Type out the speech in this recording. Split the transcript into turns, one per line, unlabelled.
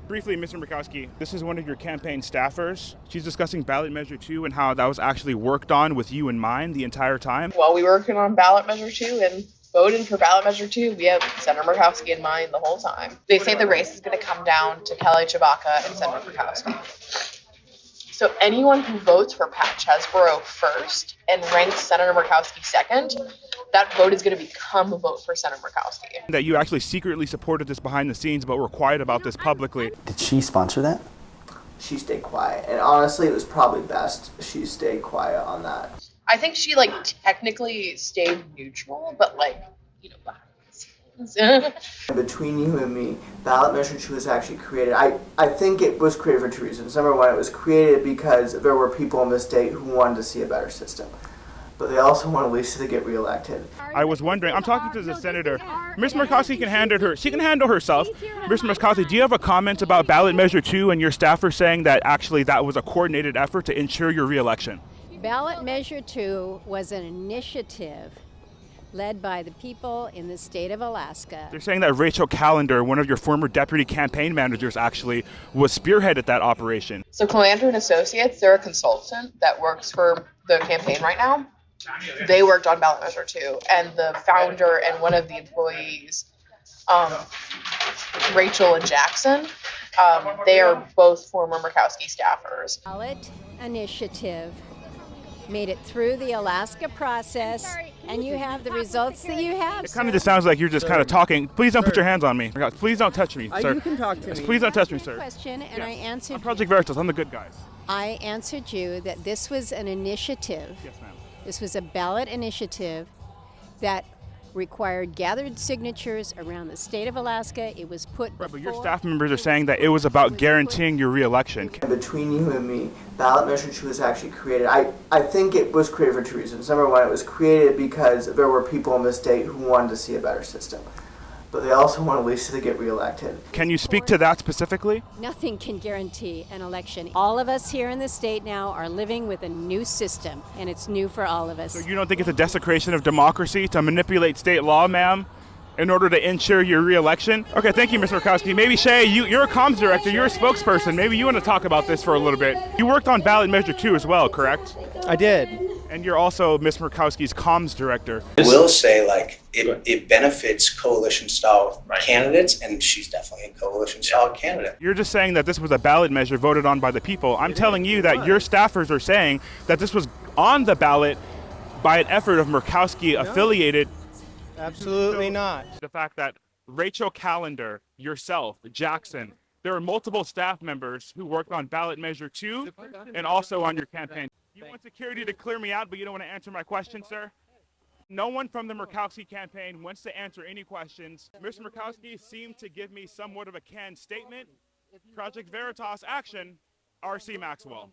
Briefly, Mr. Murkowski, this is one of your campaign staffers. She's discussing Ballot Measure 2 and how that was actually worked on with you in mind the entire time.
While we were working on Ballot Measure 2 and voting for Ballot Measure 2, we have Senator Murkowski in mind the whole time. They say the race is going to come down to Kelly Chewbacca and Senator Murkowski. So anyone who votes for Pat Chesborough first and ranks Senator Murkowski second, that vote is going to become a vote for Senator Murkowski.
That you actually secretly supported this behind the scenes, but were quiet about this publicly.
Did she sponsor that?
She stayed quiet, and honestly, it was probably best she stayed quiet on that.
I think she technically stayed neutral, but behind the scenes.
Between you and me, Ballot Measure 2 was actually created. I think it was created for two reasons. Number one, it was created because there were people in the state who wanted to see a better system. But they also wanted Lisa to get reelected.
I was wondering, I'm talking to the senator. Ms. Murkowski can handle herself. Ms. Murkowski, do you have a comment about Ballot Measure 2 and your staffer saying that actually that was a coordinated effort to ensure your reelection?
Ballot Measure 2 was an initiative led by the people in the state of Alaska.
They're saying that Rachel Callender, one of your former deputy campaign managers, actually was spearheaded that operation.
So Callender and Associates, they're a consultant that works for the campaign right now. They worked on Ballot Measure 2, and the founder and one of the employees, Rachel and Jackson, they are both former Murkowski staffers.
Ballot initiative made it through the Alaska process, and you have the results that you have.
It kind of just sounds like you're just kind of talking. Please don't put your hands on me. Please don't touch me, sir.
You can talk to me.
Please don't touch me, sir.
Question, and I answered.
I'm Project Veritas. I'm the good guys.
I answered you that this was an initiative.
Yes, ma'am.
This was a ballot initiative that required gathered signatures around the state of Alaska. It was put
Right, but your staff members are saying that it was about guaranteeing your reelection.
Between you and me, Ballot Measure 2 was actually created. I think it was created for two reasons. Number one, it was created because there were people in the state who wanted to see a better system. But they also wanted Lisa to get reelected.
Can you speak to that specifically?
Nothing can guarantee an election. All of us here in the state now are living with a new system, and it's new for all of us.
So you don't think it's a desecration of democracy to manipulate state law, ma'am, in order to ensure your reelection? Okay, thank you, Mr. Murkowski. Maybe Shea, you're a comms director, you're a spokesperson. Maybe you want to talk about this for a little bit. You worked on Ballot Measure 2 as well, correct?
I did.
And you're also Ms. Murkowski's comms director.
I will say, it benefits coalition-style candidates, and she's definitely a coalition-style candidate.
You're just saying that this was a ballot measure voted on by the people. I'm telling you that your staffers are saying that this was on the ballot by an effort of Murkowski-affiliated.
Absolutely not.
The fact that Rachel Callender, yourself, Jackson, there are multiple staff members who worked on Ballot Measure 2 and also on your campaign. You want security to clear me out, but you don't want to answer my question, sir? No one from the Murkowski campaign wants to answer any questions. Mr. Murkowski seemed to give me somewhat of a canned statement. Project Veritas Action, RC Maxwell.